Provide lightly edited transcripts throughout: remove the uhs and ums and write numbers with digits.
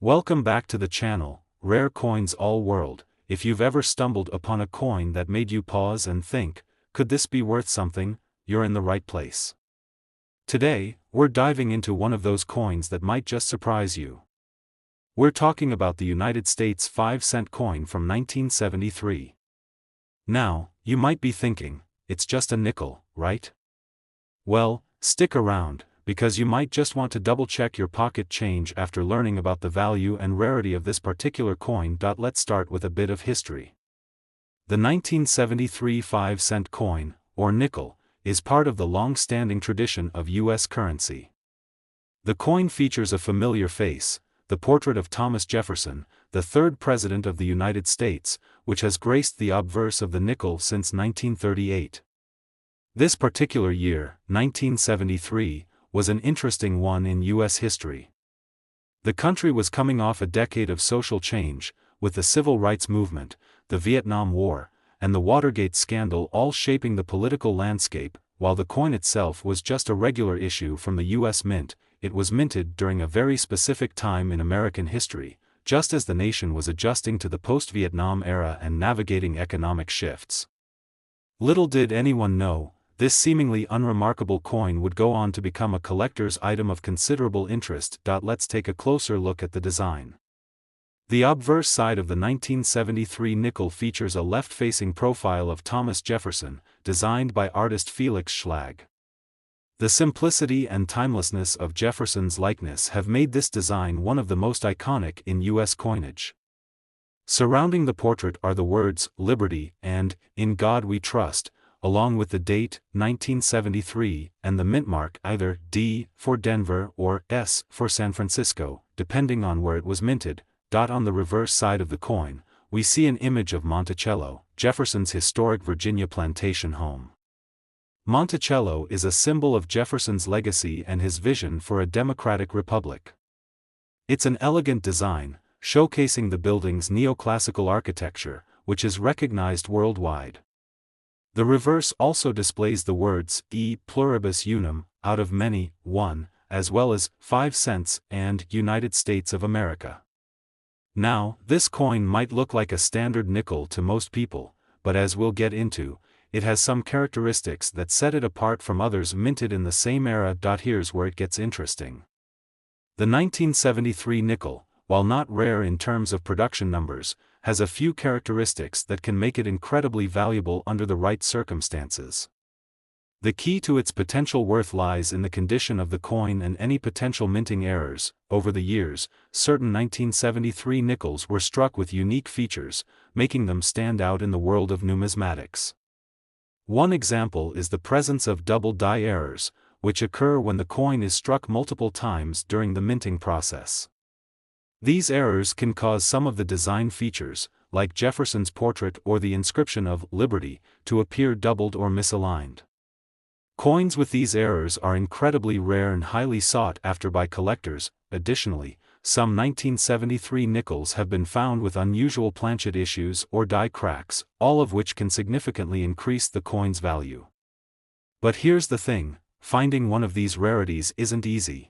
Welcome back to the channel, Rare Coins All World. If you've ever stumbled upon a coin that made you pause and think, could this be worth something? You're in the right place. Today, we're diving into one of those coins that might just surprise you. We're talking about the United States 5-cent coin from 1973. Now, you might be thinking, it's just a nickel, right? Well, stick around, because you might just want to double-check your pocket change after learning about the value and rarity of this particular coin. Let's start with a bit of history. The 1973 5-cent coin, or nickel, is part of the long-standing tradition of U.S. currency. The coin features a familiar face, the portrait of Thomas Jefferson, the third President of the United States, which has graced the obverse of the nickel since 1938. This particular year, 1973, was an interesting one in U.S. history. The country was coming off a decade of social change, with the Civil Rights Movement, the Vietnam War, and the Watergate scandal all shaping the political landscape. While the coin itself was just a regular issue from the U.S. Mint, it was minted during a very specific time in American history, just as the nation was adjusting to the post-Vietnam era and navigating economic shifts. Little did anyone know, this seemingly unremarkable coin would go on to become a collector's item of considerable interest. Let's take a closer look at the design. The obverse side of the 1973 nickel features a left-facing profile of Thomas Jefferson, designed by artist Felix Schlag. The simplicity and timelessness of Jefferson's likeness have made this design one of the most iconic in U.S. coinage. Surrounding the portrait are the words, "Liberty" and "In God We Trust," along with the date, 1973, and the mint mark, either D for Denver or S for San Francisco, depending on where it was minted. On the reverse side of the coin, we see an image of Monticello, Jefferson's historic Virginia plantation home. Monticello is a symbol of Jefferson's legacy and his vision for a democratic republic. It's an elegant design, showcasing the building's neoclassical architecture, which is recognized worldwide. The reverse also displays the words E pluribus unum, out of many, one, as well as 5 cents and United States of America. Now, this coin might look like a standard nickel to most people, but as we'll get into, it has some characteristics that set it apart from others minted in the same era. Here's where it gets interesting. The 1973 nickel, while not rare in terms of production numbers, has a few characteristics that can make it incredibly valuable under the right circumstances. The key to its potential worth lies in the condition of the coin and any potential minting errors. Over the years, certain 1973 nickels were struck with unique features, making them stand out in the world of numismatics. One example is the presence of double die errors, which occur when the coin is struck multiple times during the minting process. These errors can cause some of the design features, like Jefferson's portrait or the inscription of "Liberty," to appear doubled or misaligned. Coins with these errors are incredibly rare and highly sought after by collectors. Additionally, some 1973 nickels have been found with unusual planchet issues or die cracks, all of which can significantly increase the coin's value. But here's the thing, finding one of these rarities isn't easy.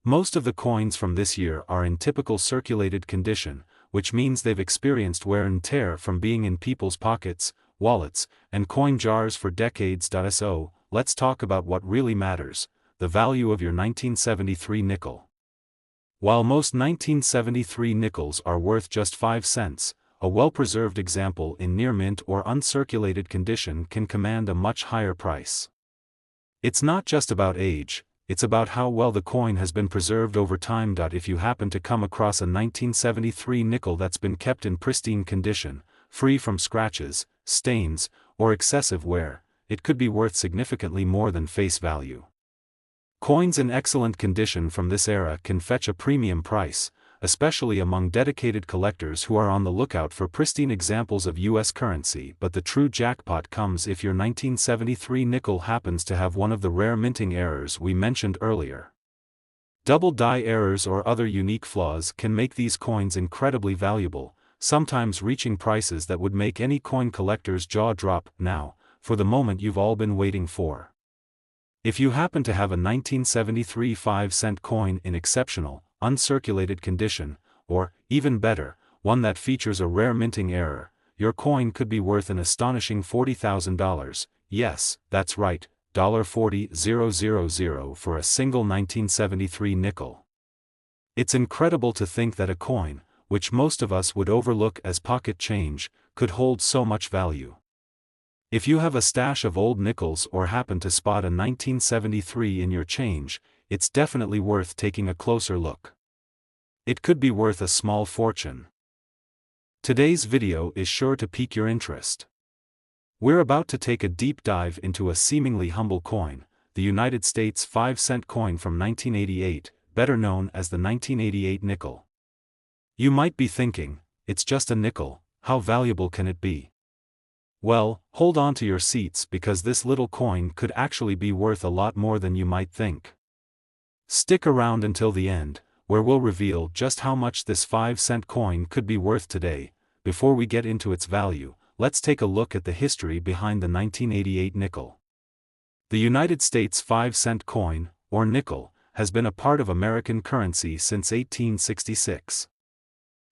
Most of the coins from this year are in typical circulated condition, which means they've experienced wear and tear from being in people's pockets, wallets, and coin jars for decades. So, let's talk about what really matters, the value of your 1973 nickel. While most 1973 nickels are worth just 5 cents, a well-preserved example in near mint or uncirculated condition can command a much higher price. It's not just about age, it's about how well the coin has been preserved over time. If you happen to come across a 1973 nickel that's been kept in pristine condition, free from scratches, stains, or excessive wear, it could be worth significantly more than face value. Coins in excellent condition from this era can fetch a premium price, especially among dedicated collectors who are on the lookout for pristine examples of U.S. currency. But the true jackpot comes if your 1973 nickel happens to have one of the rare minting errors we mentioned earlier. Double die errors or other unique flaws can make these coins incredibly valuable, sometimes reaching prices that would make any coin collector's jaw drop. Now, for the moment you've all been waiting for. If you happen to have a 1973 5-cent coin in exceptional, uncirculated condition, or, even better, one that features a rare minting error, your coin could be worth an astonishing $40,000, yes, that's right, $40,000 for a single 1973 nickel. It's incredible to think that a coin, which most of us would overlook as pocket change, could hold so much value. If you have a stash of old nickels or happen to spot a 1973 in your change, it's definitely worth taking a closer look. It could be worth a small fortune. Today's video is sure to pique your interest. We're about to take a deep dive into a seemingly humble coin, the United States 5-cent coin from 1988, better known as the 1988 nickel. You might be thinking, it's just a nickel, how valuable can it be? Well, hold on to your seats because this little coin could actually be worth a lot more than you might think. Stick around until the end, where we'll reveal just how much this 5-cent coin could be worth today. Before we get into its value, let's take a look at the history behind the 1988 nickel. The United States 5-cent coin, or nickel, has been a part of American currency since 1866.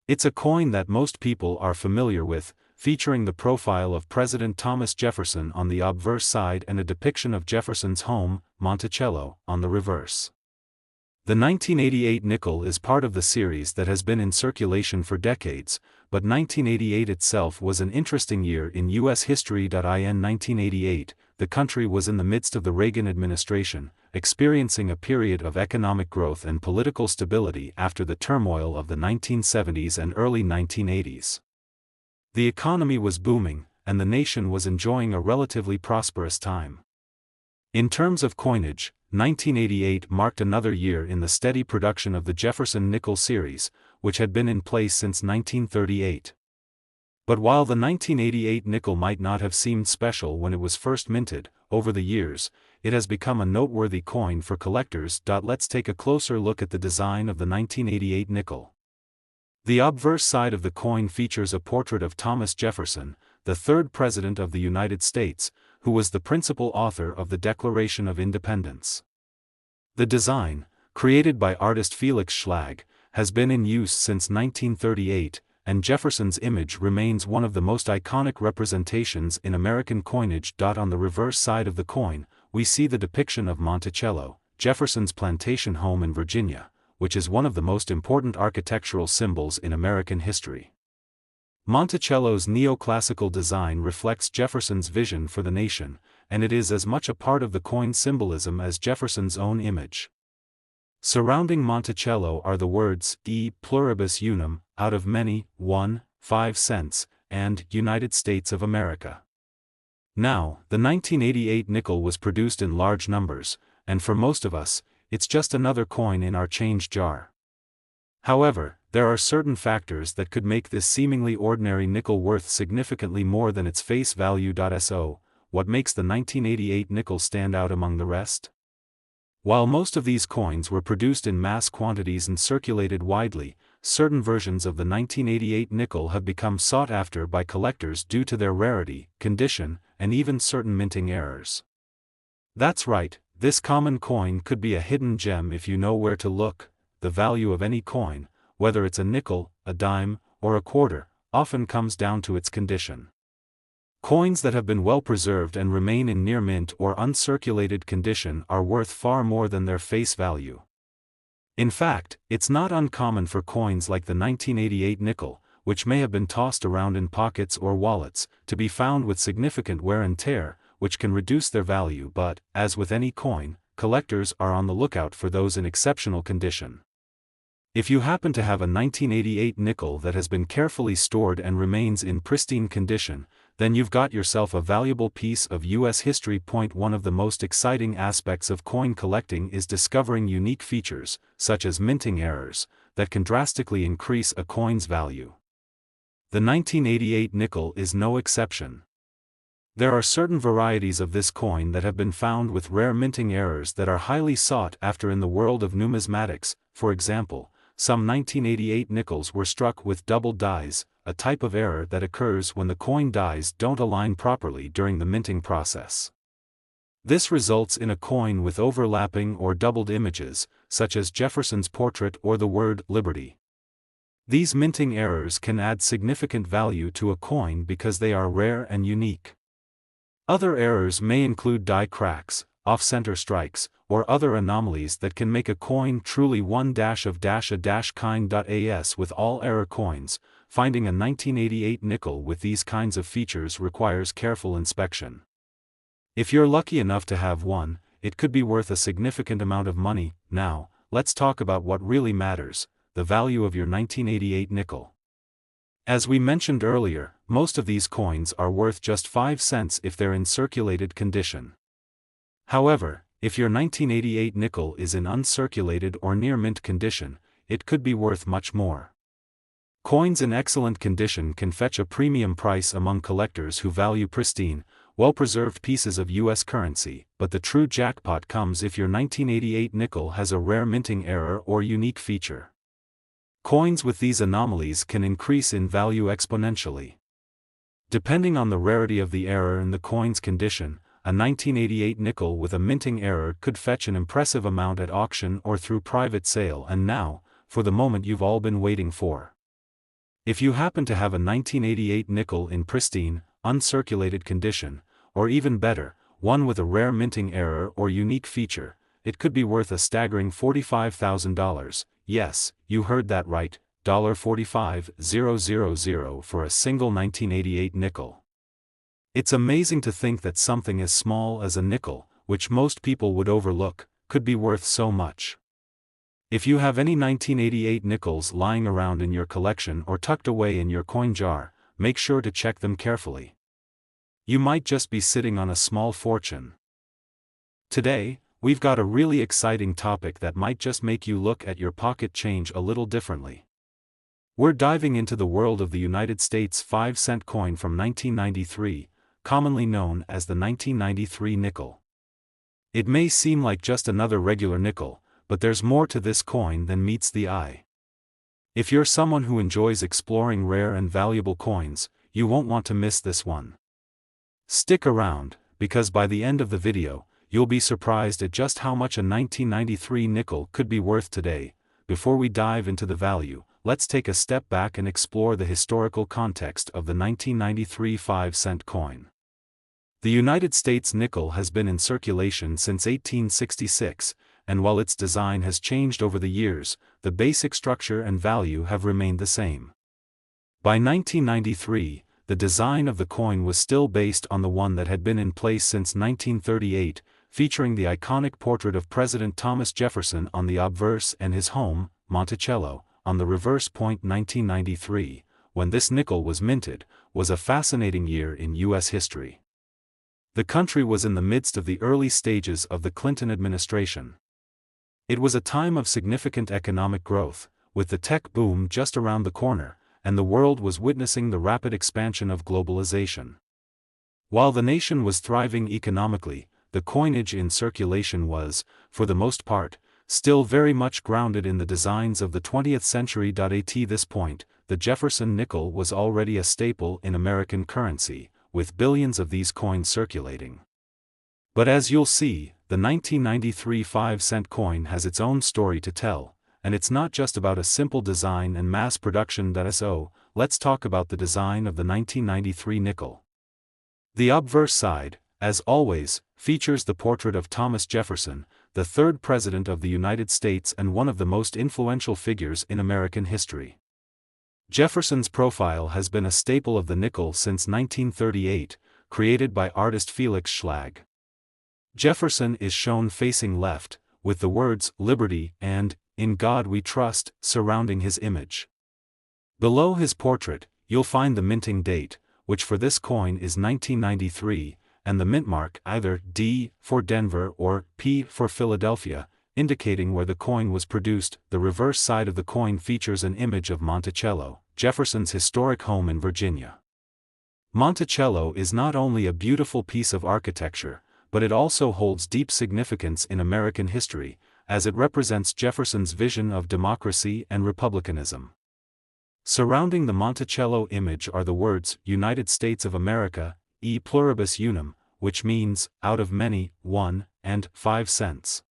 It's a coin that most people are familiar with, featuring the profile of President Thomas Jefferson on the obverse side and a depiction of Jefferson's home, Monticello, on the reverse. The 1988 nickel is part of the series that has been in circulation for decades, but 1988 itself was an interesting year in U.S. history.In 1988, the country was in the midst of the Reagan administration, experiencing a period of economic growth and political stability after the turmoil of the 1970s and early 1980s. The economy was booming, and the nation was enjoying a relatively prosperous time. In terms of coinage, 1988 marked another year in the steady production of the Jefferson nickel series, which had been in place since 1938. But while the 1988 nickel might not have seemed special when it was first minted, over the years, it has become a noteworthy coin for collectors. Let's take a closer look at the design of the 1988 nickel. The obverse side of the coin features a portrait of Thomas Jefferson, the third President of the United States, who was the principal author of the Declaration of Independence. The design, created by artist Felix Schlag, has been in use since 1938, and Jefferson's image remains one of the most iconic representations in American coinage. On the reverse side of the coin, we see the depiction of Monticello, Jefferson's plantation home in Virginia, which is one of the most important architectural symbols in American history. Monticello's neoclassical design reflects Jefferson's vision for the nation, and it is as much a part of the coin's symbolism as Jefferson's own image. Surrounding Monticello are the words E pluribus unum, out of many, 1, 5 cents, and United States of America. Now, the 1988 nickel was produced in large numbers, and for most of us, it's just another coin in our change jar. However, there are certain factors that could make this seemingly ordinary nickel worth significantly more than its face value. So, what makes the 1988 nickel stand out among the rest? While most of these coins were produced in mass quantities and circulated widely, certain versions of the 1988 nickel have become sought after by collectors due to their rarity, condition, and even certain minting errors. That's right, this common coin could be a hidden gem if you know where to look. The value of any coin, whether it's a nickel, a dime, or a quarter, often comes down to its condition. Coins that have been well preserved and remain in near mint or uncirculated condition are worth far more than their face value. In fact, it's not uncommon for coins like the 1988 nickel, which may have been tossed around in pockets or wallets, to be found with significant wear and tear, which can reduce their value. But, as with any coin, collectors are on the lookout for those in exceptional condition. If you happen to have a 1988 nickel that has been carefully stored and remains in pristine condition, then you've got yourself a valuable piece of U.S. history. One of the most exciting aspects of coin collecting is discovering unique features, such as minting errors, that can drastically increase a coin's value. The 1988 nickel is no exception. There are certain varieties of this coin that have been found with rare minting errors that are highly sought after in the world of numismatics. For example, some 1988 nickels were struck with double dies, a type of error that occurs when the coin dies don't align properly during the minting process. This results in a coin with overlapping or doubled images, such as Jefferson's portrait or the word liberty. These minting errors can add significant value to a coin because they are rare and unique. Other errors may include die cracks, off-center strikes, or other anomalies that can make a coin truly one-a-kind.as. With all error coins, finding a 1988 nickel with these kinds of features requires careful inspection. If you're lucky enough to have one, it could be worth a significant amount of money. Now, let's talk about what really matters, the value of your 1988 nickel. As we mentioned earlier, most of these coins are worth just 5 cents if they're in circulated condition. However, if your 1988 nickel is in uncirculated or near mint condition, it could be worth much more. Coins in excellent condition can fetch a premium price among collectors who value pristine, well-preserved pieces of U.S. currency, but the true jackpot comes if your 1988 nickel has a rare minting error or unique feature. Coins with these anomalies can increase in value exponentially. Depending on the rarity of the error and the coin's condition, a 1988 nickel with a minting error could fetch an impressive amount at auction or through private sale. And now, for the moment you've all been waiting for. If you happen to have a 1988 nickel in pristine, uncirculated condition, or even better, one with a rare minting error or unique feature, it could be worth a staggering $45,000. Yes, you heard that right, $45,000 for a single 1988 nickel. It's amazing to think that something as small as a nickel, which most people would overlook, could be worth so much. If you have any 1988 nickels lying around in your collection or tucked away in your coin jar, make sure to check them carefully. You might just be sitting on a small fortune. Today, we've got a really exciting topic that might just make you look at your pocket change a little differently. We're diving into the world of the United States 5-cent coin from 1993, commonly known as the 1993 nickel. It may seem like just another regular nickel, but there's more to this coin than meets the eye. If you're someone who enjoys exploring rare and valuable coins, you won't want to miss this one. Stick around, because by the end of the video, you'll be surprised at just how much a 1993 nickel could be worth today. Before we dive into the value, let's take a step back and explore the historical context of the 1993 5-cent coin. The United States nickel has been in circulation since 1866, and while its design has changed over the years, the basic structure and value have remained the same. By 1993, the design of the coin was still based on the one that had been in place since 1938, featuring the iconic portrait of President Thomas Jefferson on the obverse and his home, Monticello, on the reverse. 1993, when this nickel was minted, was a fascinating year in U.S. history. The country was in the midst of the early stages of the Clinton administration. It was a time of significant economic growth, with the tech boom just around the corner, and the world was witnessing the rapid expansion of globalization. While the nation was thriving economically, the coinage in circulation was, for the most part, still very much grounded in the designs of the 20th century. At this point, the Jefferson nickel was already a staple in American currency, with billions of these coins circulating. But as you'll see, the 1993 5-cent coin has its own story to tell, and it's not just about a simple design and mass production. So, let's talk about the design of the 1993 nickel. The obverse side, as always, features the portrait of Thomas Jefferson, the third President of the United States and one of the most influential figures in American history. Jefferson's profile has been a staple of the nickel since 1938, created by artist Felix Schlag. Jefferson is shown facing left, with the words "Liberty" and "In God We Trust" surrounding his image. Below his portrait, you'll find the minting date, which for this coin is 1993, and the mint mark, either D for Denver or P for Philadelphia, indicating where the coin was produced. The reverse side of the coin features an image of Monticello, Jefferson's historic home in Virginia. Monticello is not only a beautiful piece of architecture, but it also holds deep significance in American history, as it represents Jefferson's vision of democracy and republicanism. Surrounding the Monticello image are the words, United States of America, e pluribus unum, which means, out of many, 1 and 5 cents.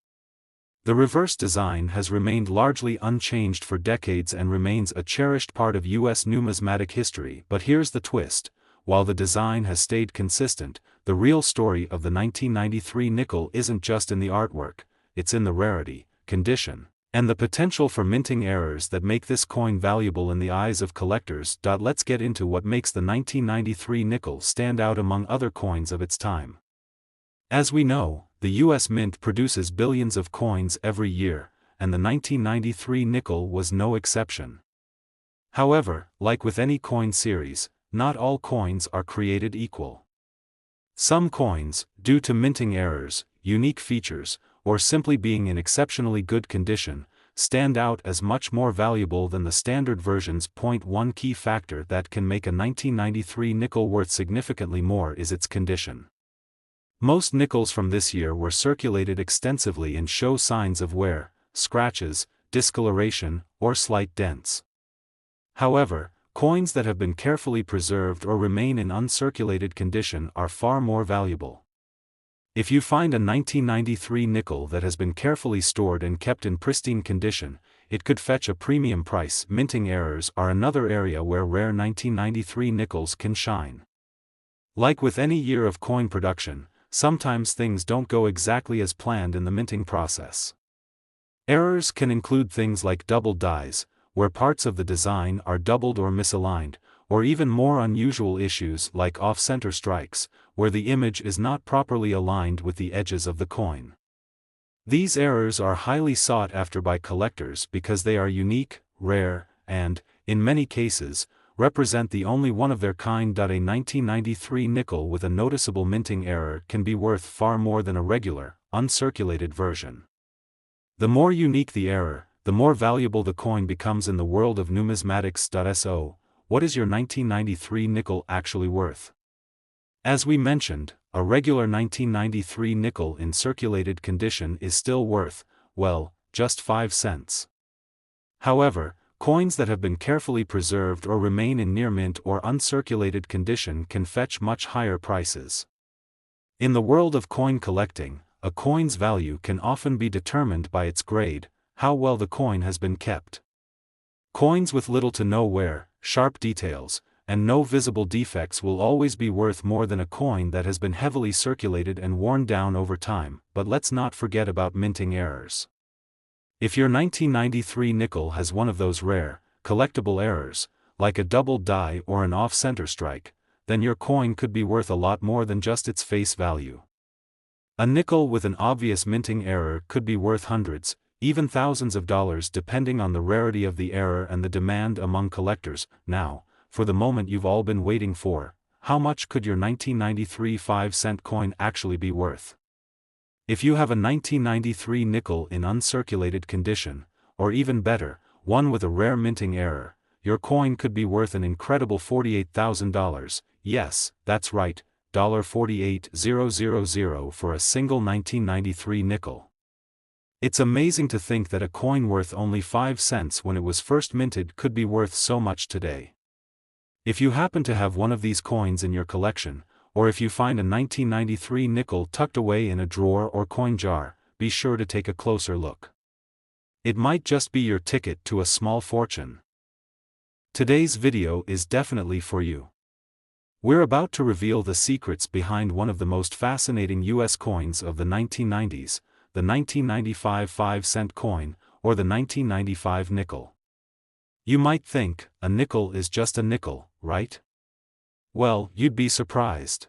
The reverse design has remained largely unchanged for decades and remains a cherished part of U.S. numismatic history. But here's the twist: while the design has stayed consistent, the real story of the 1993 nickel isn't just in the artwork, it's in the rarity, condition, and the potential for minting errors that make this coin valuable in the eyes of collectors. Let's get into what makes the 1993 nickel stand out among other coins of its time. As we know, the U.S. Mint produces billions of coins every year, and the 1993 nickel was no exception. However, like with any coin series, not all coins are created equal. Some coins, due to minting errors, unique features, or simply being in exceptionally good condition, stand out as much more valuable than the standard versions. One key factor that can make a 1993 nickel worth significantly more is its condition. Most nickels from this year were circulated extensively and show signs of wear, scratches, discoloration, or slight dents. However, coins that have been carefully preserved or remain in uncirculated condition are far more valuable. If you find a 1993 nickel that has been carefully stored and kept in pristine condition, it could fetch a premium price. Minting errors are another area where rare 1993 nickels can shine. Like with any year of coin production, sometimes things don't go exactly as planned in the minting process. Errors can include things like double dies, where parts of the design are doubled or misaligned, or even more unusual issues like off-center strikes, where the image is not properly aligned with the edges of the coin. These errors are highly sought after by collectors because they are unique, rare, and, in many cases, represent the only one of their kind. A 1993 nickel with a noticeable minting error can be worth far more than a regular, uncirculated version. The more unique the error, the more valuable the coin becomes in the world of numismatics. So, what is your 1993 nickel actually worth? As we mentioned, a regular 1993 nickel in circulated condition is still worth, well, just 5 cents. However, coins that have been carefully preserved or remain in near mint or uncirculated condition can fetch much higher prices. In the world of coin collecting, a coin's value can often be determined by its grade, how well the coin has been kept. Coins with little to no wear, sharp details, and no visible defects will always be worth more than a coin that has been heavily circulated and worn down over time. But let's not forget about minting errors. If your 1993 nickel has one of those rare, collectible errors, like a double die or an off-center strike, then your coin could be worth a lot more than just its face value. A nickel with an obvious minting error could be worth hundreds, even thousands of dollars depending on the rarity of the error and the demand among collectors. Now, for the moment you've all been waiting for, how much could your 1993 5-cent coin actually be worth? If you have a 1993 nickel in uncirculated condition, or even better, one with a rare minting error, your coin could be worth an incredible $48,000, yes, that's right, $48,000 for a single 1993 nickel. It's amazing to think that a coin worth only 5 cents when it was first minted could be worth so much today. If you happen to have one of these coins in your collection, or if you find a 1993 nickel tucked away in a drawer or coin jar, be sure to take a closer look. It might just be your ticket to a small fortune. Today's video is definitely for you. We're about to reveal the secrets behind one of the most fascinating US coins of the 1990s, the 1995 5-cent coin, or the 1995 nickel. You might think, a nickel is just a nickel, right? Well, you'd be surprised.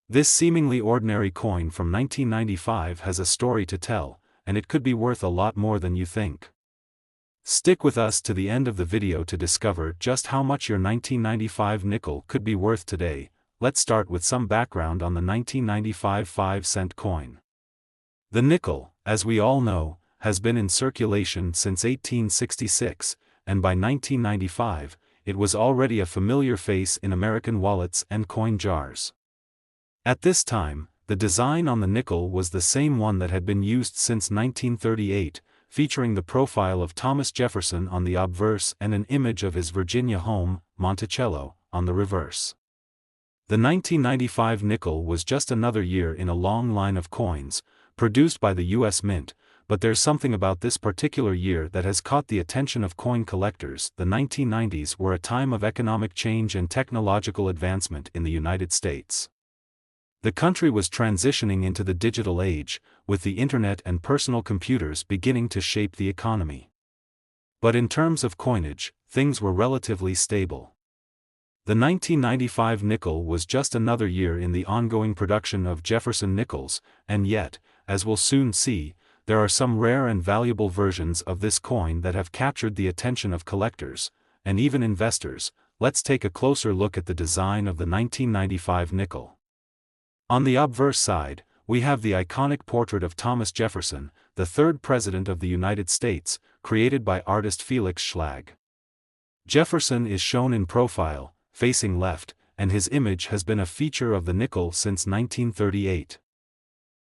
This seemingly ordinary coin from 1995 has a story to tell, and it could be worth a lot more than you think. Stick with us to the end of the video to discover just how much your 1995 nickel could be worth today. Let's start with some background on the 1995 5-cent coin. The nickel, as we all know, has been in circulation since 1866, and by 1995, it was already a familiar face in American wallets and coin jars. At this time, the design on the nickel was the same one that had been used since 1938, featuring the profile of Thomas Jefferson on the obverse and an image of his Virginia home, Monticello, on the reverse. The 1995 nickel was just another year in a long line of coins, produced by the U.S. Mint, but there's something about this particular year that has caught the attention of coin collectors. The 1990s were a time of economic change and technological advancement in the United States. The country was transitioning into the digital age, with the internet and personal computers beginning to shape the economy. But in terms of coinage, things were relatively stable. The 1995 nickel was just another year in the ongoing production of Jefferson nickels, and yet, as we'll soon see, there are some rare and valuable versions of this coin that have captured the attention of collectors, and even investors. Let's take a closer look at the design of the 1995 nickel. On the obverse side, we have the iconic portrait of Thomas Jefferson, the third President of the United States, created by artist Felix Schlag. Jefferson is shown in profile, facing left, and his image has been a feature of the nickel since 1938.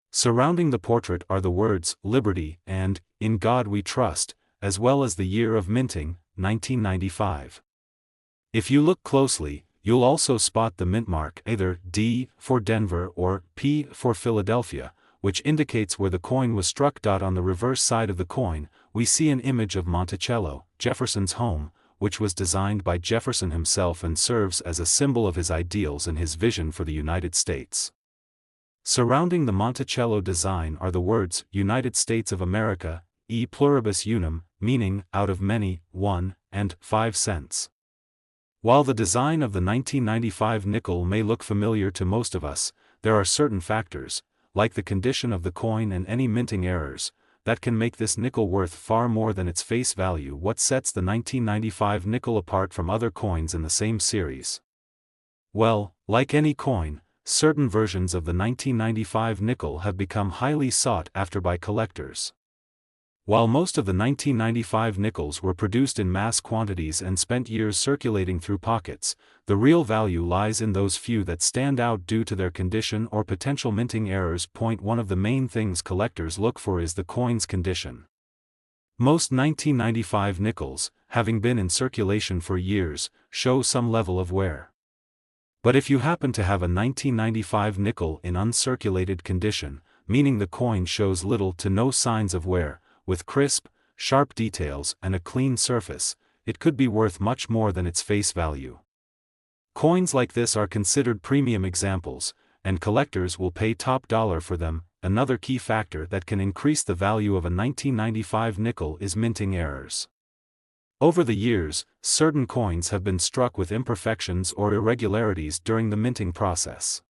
Surrounding the portrait are the words, "Liberty" and "In God We Trust," as well as the year of minting, 1995. If you look closely, you'll also spot the mint mark, either D for Denver or P for Philadelphia, which indicates where the coin was struck. On the reverse side of the coin, we see an image of Monticello, Jefferson's home, which was designed by Jefferson himself and serves as a symbol of his ideals and his vision for the United States. Surrounding the Monticello design are the words, "United States of America, e pluribus unum," meaning, out of many, one, and 5 cents. While the design of the 1995 nickel may look familiar to most of us, there are certain factors, like the condition of the coin and any minting errors, that can make this nickel worth far more than its face value. What sets the 1995 nickel apart from other coins in the same series? Well, like any coin, certain versions of the 1995 nickel have become highly sought after by collectors. While most of the 1995 nickels were produced in mass quantities and spent years circulating through pockets, the real value lies in those few that stand out due to their condition or potential minting errors. One of the main things collectors look for is the coin's condition. Most 1995 nickels, having been in circulation for years, show some level of wear. But if you happen to have a 1995 nickel in uncirculated condition, meaning the coin shows little to no signs of wear, with crisp, sharp details and a clean surface, it could be worth much more than its face value. Coins like this are considered premium examples, and collectors will pay top dollar for them. Another key factor that can increase the value of a 1995 nickel is minting errors. Over the years, certain coins have been struck with imperfections or irregularities during the minting process.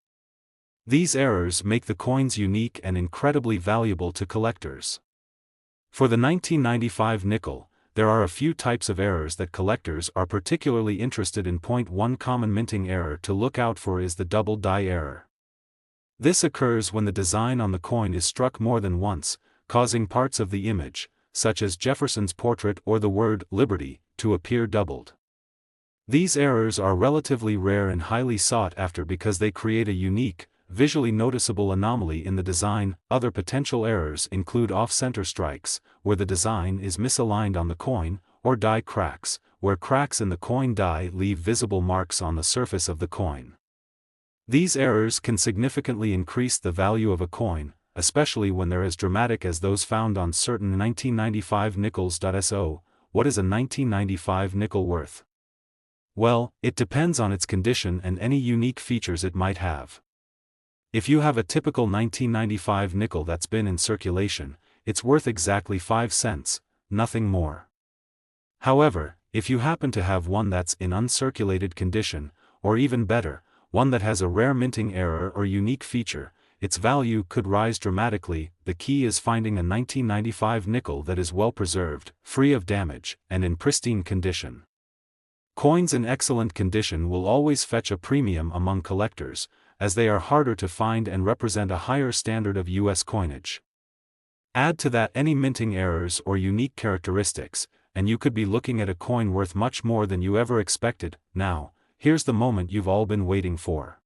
These errors make the coins unique and incredibly valuable to collectors. For the 1995 nickel, there are a few types of errors that collectors are particularly interested in. One common minting error to look out for is the double die error. This occurs when the design on the coin is struck more than once, causing parts of the image, such as Jefferson's portrait or the word "Liberty," to appear doubled. These errors are relatively rare and highly sought after because they create a unique, visually noticeable anomaly in the design. Other potential errors include off-center strikes, where the design is misaligned on the coin, or die cracks, where cracks in the coin die leave visible marks on the surface of the coin. These errors can significantly increase the value of a coin, especially when they're as dramatic as those found on certain 1995 nickels. So, what is a 1995 nickel worth? Well, it depends on its condition and any unique features it might have. If you have a typical 1995 nickel that's been in circulation, it's worth exactly 5 cents, nothing more. However, if you happen to have one that's in uncirculated condition, or even better, one that has a rare minting error or unique feature, its value could rise dramatically. The key is finding a 1995 nickel that is well preserved, free of damage, and in pristine condition. Coins in excellent condition will always fetch a premium among collectors, as they are harder to find and represent a higher standard of U.S. coinage. Add to that any minting errors or unique characteristics, and you could be looking at a coin worth much more than you ever expected. Now, here's the moment you've all been waiting for.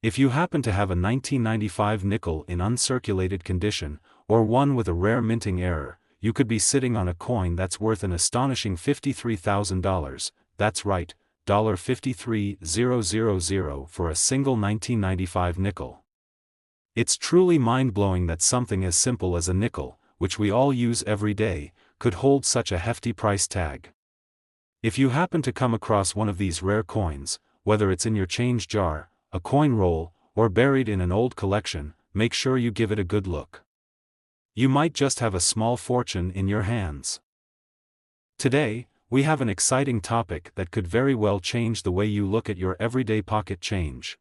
If you happen to have a 1995 nickel in uncirculated condition, or one with a rare minting error, you could be sitting on a coin that's worth an astonishing $53,000, that's right, $53,000 for a single 1995 nickel. It's truly mind-blowing that something as simple as a nickel, which we all use every day, could hold such a hefty price tag. If you happen to come across one of these rare coins, whether it's in your change jar, a coin roll, or buried in an old collection, make sure you give it a good look. You might just have a small fortune in your hands. Today, we have an exciting topic that could very well change the way you look at your everyday pocket change.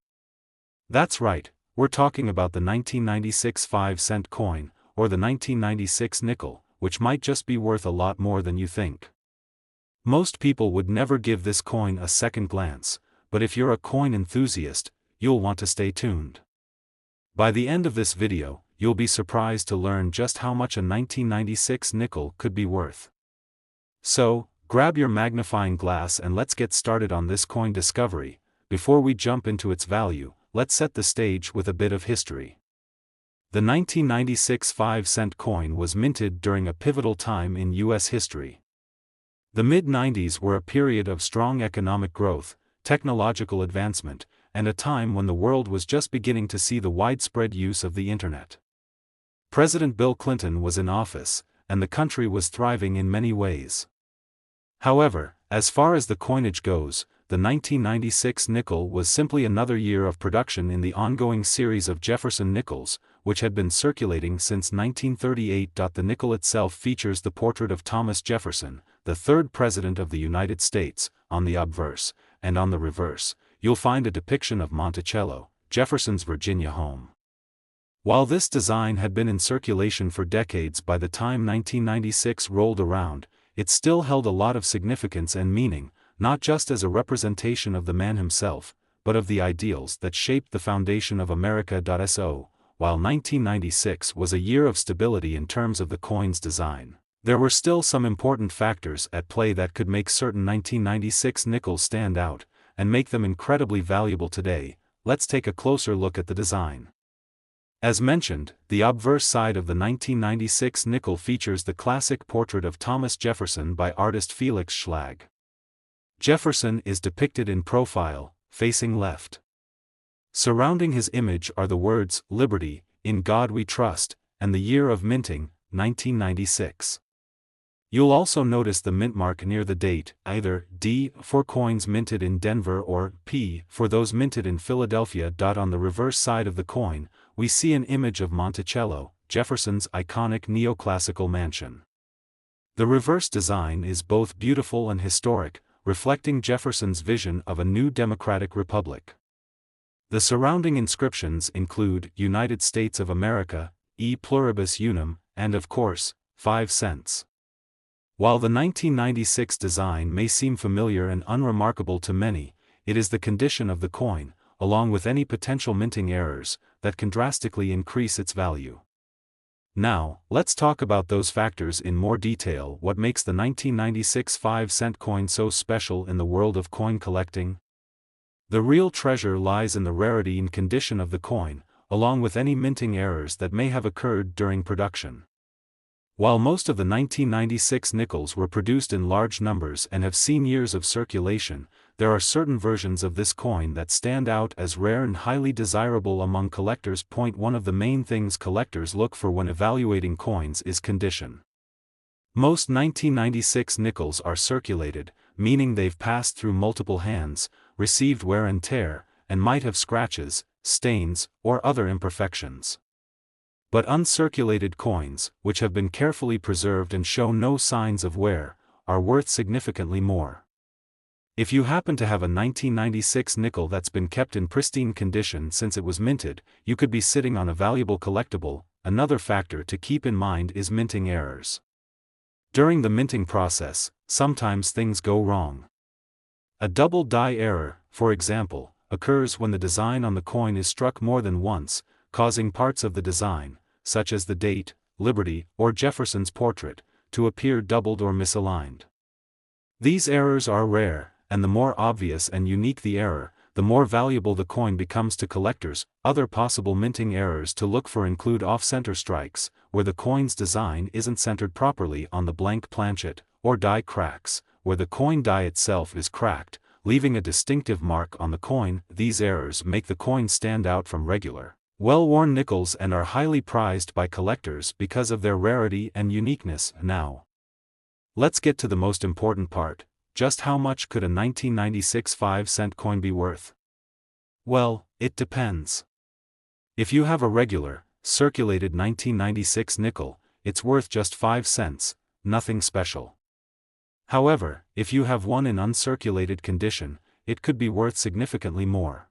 That's right, we're talking about the 1996 5-cent coin, or the 1996 nickel, which might just be worth a lot more than you think. Most people would never give this coin a second glance, but if you're a coin enthusiast, you'll want to stay tuned. By the end of this video, you'll be surprised to learn just how much a 1996 nickel could be worth. So, grab your magnifying glass and let's get started on this coin discovery. Before we jump into its value, let's set the stage with a bit of history. The 1996 5-cent coin was minted during a pivotal time in U.S. history. The mid-90s were a period of strong economic growth, technological advancement, and a time when the world was just beginning to see the widespread use of the internet. President Bill Clinton was in office, and the country was thriving in many ways. However, as far as the coinage goes, the 1996 nickel was simply another year of production in the ongoing series of Jefferson nickels, which had been circulating since 1938. The nickel itself features the portrait of Thomas Jefferson, the third President of the United States, on the obverse, and on the reverse, you'll find a depiction of Monticello, Jefferson's Virginia home. While this design had been in circulation for decades by the time 1996 rolled around, it still held a lot of significance and meaning, not just as a representation of the man himself, but of the ideals that shaped the foundation of America. So, while 1996 was a year of stability in terms of the coin's design, there were still some important factors at play that could make certain 1996 nickels stand out, and make them incredibly valuable today. Let's take a closer look at the design. As mentioned, the obverse side of the 1996 nickel features the classic portrait of Thomas Jefferson by artist Felix Schlag. Jefferson is depicted in profile, facing left. Surrounding his image are the words, "Liberty, in God we trust," and the year of minting, 1996. You'll also notice the mint mark near the date, either D for coins minted in Denver or P for those minted in Philadelphia. On the reverse side of the coin, we see an image of Monticello, Jefferson's iconic neoclassical mansion. The reverse design is both beautiful and historic, reflecting Jefferson's vision of a new democratic republic. The surrounding inscriptions include United States of America, E pluribus unum, and of course, 5 cents. While the 1996 design may seem familiar and unremarkable to many, it is the condition of the coin, along with any potential minting errors, that can drastically increase its value. Now, let's talk about those factors in more detail. What makes the 1996 5-cent coin so special in the world of coin collecting? The real treasure lies in the rarity and condition of the coin, along with any minting errors that may have occurred during production. While most of the 1996 nickels were produced in large numbers and have seen years of circulation, there are certain versions of this coin that stand out as rare and highly desirable among collectors. One of the main things collectors look for when evaluating coins is condition. Most 1996 nickels are circulated, meaning they've passed through multiple hands, received wear and tear, and might have scratches, stains, or other imperfections. But uncirculated coins, which have been carefully preserved and show no signs of wear, are worth significantly more. If you happen to have a 1996 nickel that's been kept in pristine condition since it was minted, you could be sitting on a valuable collectible. Another factor to keep in mind is minting errors. During the minting process, sometimes things go wrong. A double die error, for example, occurs when the design on the coin is struck more than once, causing parts of the design, such as the date, Liberty, or Jefferson's portrait, to appear doubled or misaligned. These errors are rare, and the more obvious and unique the error, the more valuable the coin becomes to collectors. Other possible minting errors to look for include off-center strikes, where the coin's design isn't centered properly on the blank planchet, or die cracks, where the coin die itself is cracked, leaving a distinctive mark on the coin. These errors make the coin stand out from regular, well-worn nickels and are highly prized by collectors because of their rarity and uniqueness. Now, let's get to the most important part. Just how much could a 1996 5-cent coin be worth? Well, it depends. If you have a regular, circulated 1996 nickel, it's worth just 5 cents, nothing special. However, if you have one in uncirculated condition, it could be worth significantly more.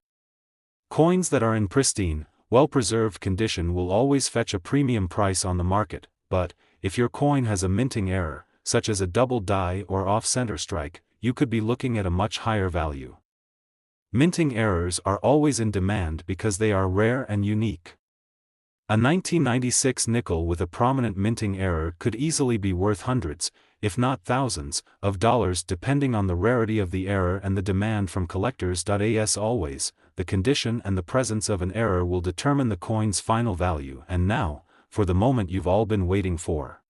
Coins that are in pristine, well-preserved condition will always fetch a premium price on the market, but, if your coin has a minting error, such as a double die or off-center strike, you could be looking at a much higher value. Minting errors are always in demand because they are rare and unique. A 1996 nickel with a prominent minting error could easily be worth hundreds, if not thousands, of dollars depending on the rarity of the error and the demand from collectors. As always, the condition and the presence of an error will determine the coin's final value. And now, for the moment you've all been waiting for.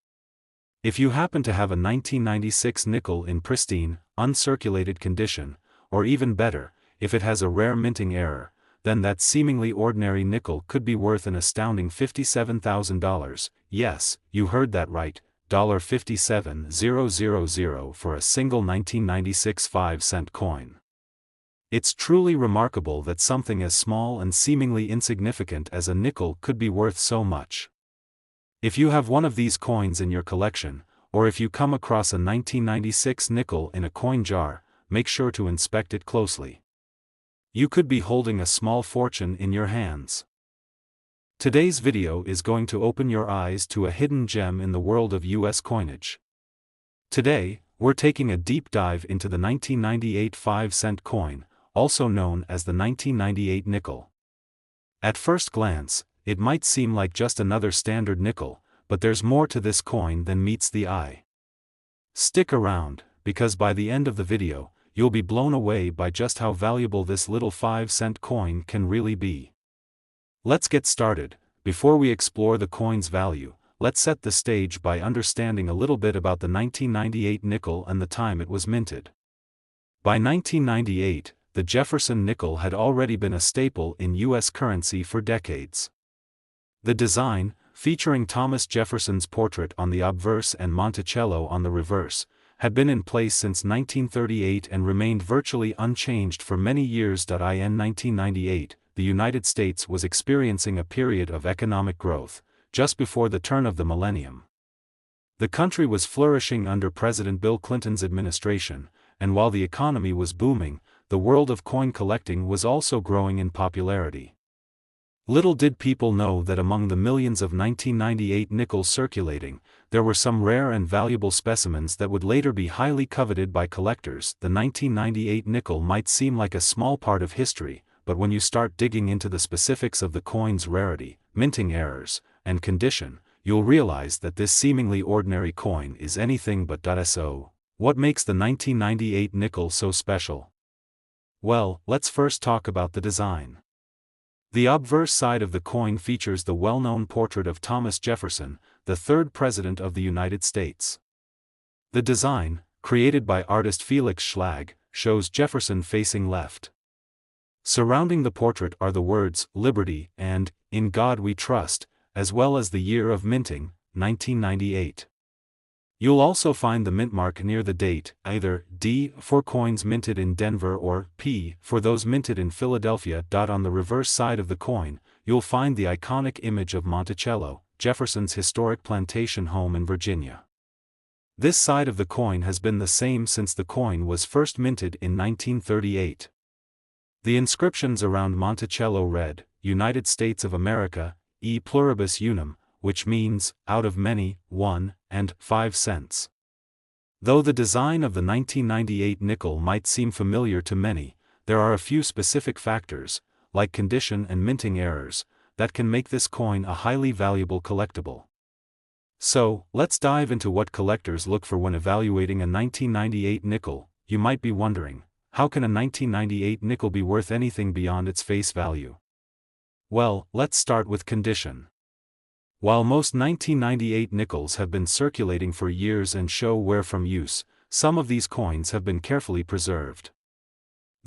If you happen to have a 1996 nickel in pristine, uncirculated condition, or even better, if it has a rare minting error, then that seemingly ordinary nickel could be worth an astounding $57,000. Yes, you heard that right, $57,000 for a single 1996 5-cent coin. It's truly remarkable that something as small and seemingly insignificant as a nickel could be worth so much. If you have one of these coins in your collection, or if you come across a 1996 nickel in a coin jar, make sure to inspect it closely. You could be holding a small fortune in your hands. Today's video is going to open your eyes to a hidden gem in the world of US coinage. Today, we're taking a deep dive into the 1998 5-cent coin, also known as the 1998 nickel. At first glance, it might seem like just another standard nickel, but there's more to this coin than meets the eye. Stick around, because by the end of the video, you'll be blown away by just how valuable this little 5-cent coin can really be. Let's get started. Before we explore the coin's value, let's set the stage by understanding a little bit about the 1998 nickel and the time it was minted. By 1998, the Jefferson nickel had already been a staple in U.S. currency for decades. The design, featuring Thomas Jefferson's portrait on the obverse and Monticello on the reverse, had been in place since 1938 and remained virtually unchanged for many years. In 1998, the United States was experiencing a period of economic growth, just before the turn of the millennium. The country was flourishing under President Bill Clinton's administration, and while the economy was booming, the world of coin collecting was also growing in popularity. Little did people know that among the millions of 1998 nickels circulating, there were some rare and valuable specimens that would later be highly coveted by collectors. The 1998 nickel might seem like a small part of history, but when you start digging into the specifics of the coin's rarity, minting errors, and condition, you'll realize that this seemingly ordinary coin is anything but. So, what makes the 1998 nickel so special? Well, let's first talk about the design. The obverse side of the coin features the well-known portrait of Thomas Jefferson, the third President of the United States. The design, created by artist Felix Schlag, shows Jefferson facing left. Surrounding the portrait are the words, "Liberty" and "In God We Trust," as well as the year of minting, 1998. You'll also find the mint mark near the date, either D for coins minted in Denver or P for those minted in Philadelphia. On the reverse side of the coin, you'll find the iconic image of Monticello, Jefferson's historic plantation home in Virginia. This side of the coin has been the same since the coin was first minted in 1938. The inscriptions around Monticello read, "United States of America, e pluribus unum," which means, out of many, one, and 5 cents. Though the design of the 1998 nickel might seem familiar to many, there are a few specific factors, like condition and minting errors, that can make this coin a highly valuable collectible. So, let's dive into what collectors look for when evaluating a 1998 nickel. You might be wondering, how can a 1998 nickel be worth anything beyond its face value? Well, let's start with condition. While most 1998 nickels have been circulating for years and show wear from use, some of these coins have been carefully preserved.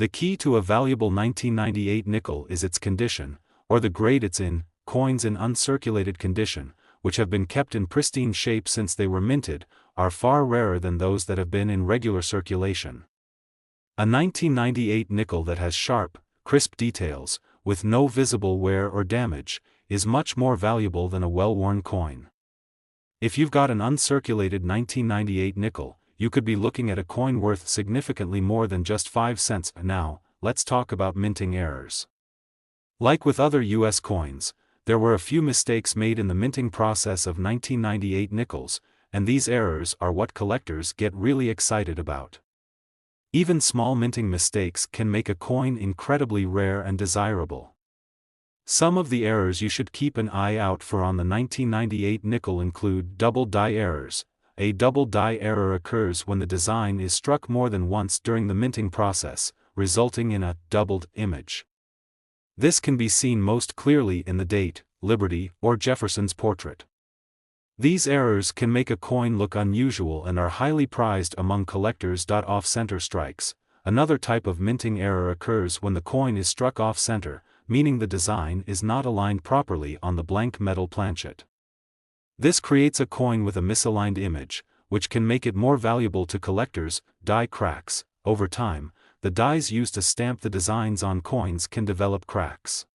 The key to a valuable 1998 nickel is its condition, or the grade it's in. Coins in uncirculated condition, which have been kept in pristine shape since they were minted, are far rarer than those that have been in regular circulation. A 1998 nickel that has sharp, crisp details, with no visible wear or damage, is much more valuable than a well-worn coin. If you've got an uncirculated 1998 nickel, you could be looking at a coin worth significantly more than just 5 cents. Now, let's talk about minting errors. Like with other US coins, there were a few mistakes made in the minting process of 1998 nickels, and these errors are what collectors get really excited about. Even small minting mistakes can make a coin incredibly rare and desirable. Some of the errors you should keep an eye out for on the 1998 nickel include double die errors. A double die error occurs when the design is struck more than once during the minting process, resulting in a doubled image. This can be seen most clearly in the date, Liberty, or Jefferson's portrait. These errors can make a coin look unusual and are highly prized among collectors. Off-center strikes. Another type of minting error occurs when the coin is struck off-center, meaning the design is not aligned properly on the blank metal planchet. This creates a coin with a misaligned image, which can make it more valuable to collectors. Die cracks. Over time, the dies used to stamp the designs on coins can develop cracks.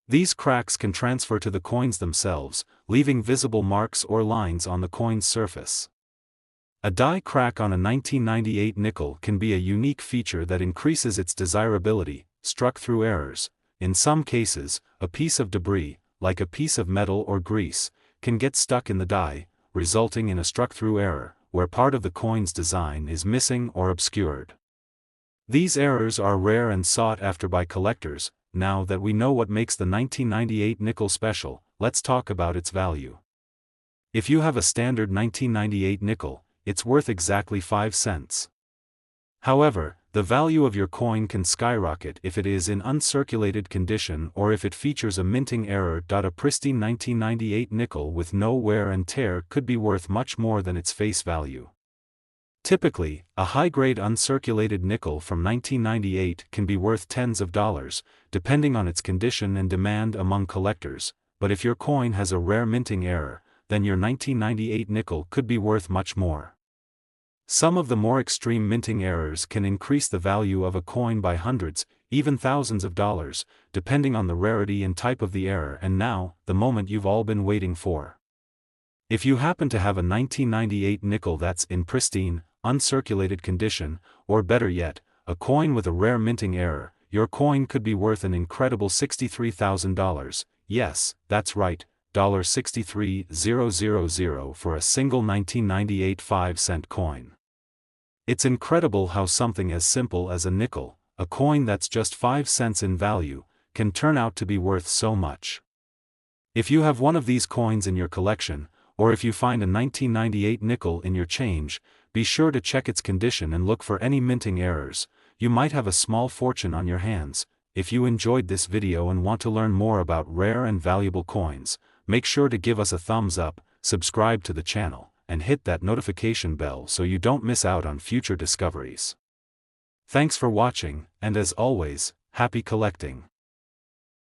These cracks can transfer to the coins themselves, leaving visible marks or lines on the coin's surface. A die crack on a 1998 nickel can be a unique feature that increases its desirability. Struck through errors. In some cases, a piece of debris, like a piece of metal or grease, can get stuck in the die, resulting in a struck-through error, where part of the coin's design is missing or obscured. These errors are rare and sought after by collectors. Now that we know what makes the 1998 nickel special, let's talk about its value. If you have a standard 1998 nickel, it's worth exactly 5 cents. However, the value of your coin can skyrocket if it is in uncirculated condition or if it features a minting error. A pristine 1998 nickel with no wear and tear could be worth much more than its face value. Typically, a high-grade uncirculated nickel from 1998 can be worth tens of dollars, depending on its condition and demand among collectors, but if your coin has a rare minting error, then your 1998 nickel could be worth much more. Some of the more extreme minting errors can increase the value of a coin by hundreds, even thousands of dollars, depending on the rarity and type of the error. And now, the moment you've all been waiting for. If you happen to have a 1998 nickel that's in pristine, uncirculated condition, or better yet, a coin with a rare minting error, your coin could be worth an incredible $63,000, yes, that's right, $63,000 for a single 1998 5-cent coin. It's incredible how something as simple as a nickel, a coin that's just 5 cents in value, can turn out to be worth so much. If you have one of these coins in your collection, or if you find a 1998 nickel in your change, be sure to check its condition and look for any minting errors. You might have a small fortune on your hands. If you enjoyed this video and want to learn more about rare and valuable coins, make sure to give us a thumbs up, subscribe to the channel, and hit that notification bell so you don't miss out on future discoveries. Thanks for watching, and as always, happy collecting.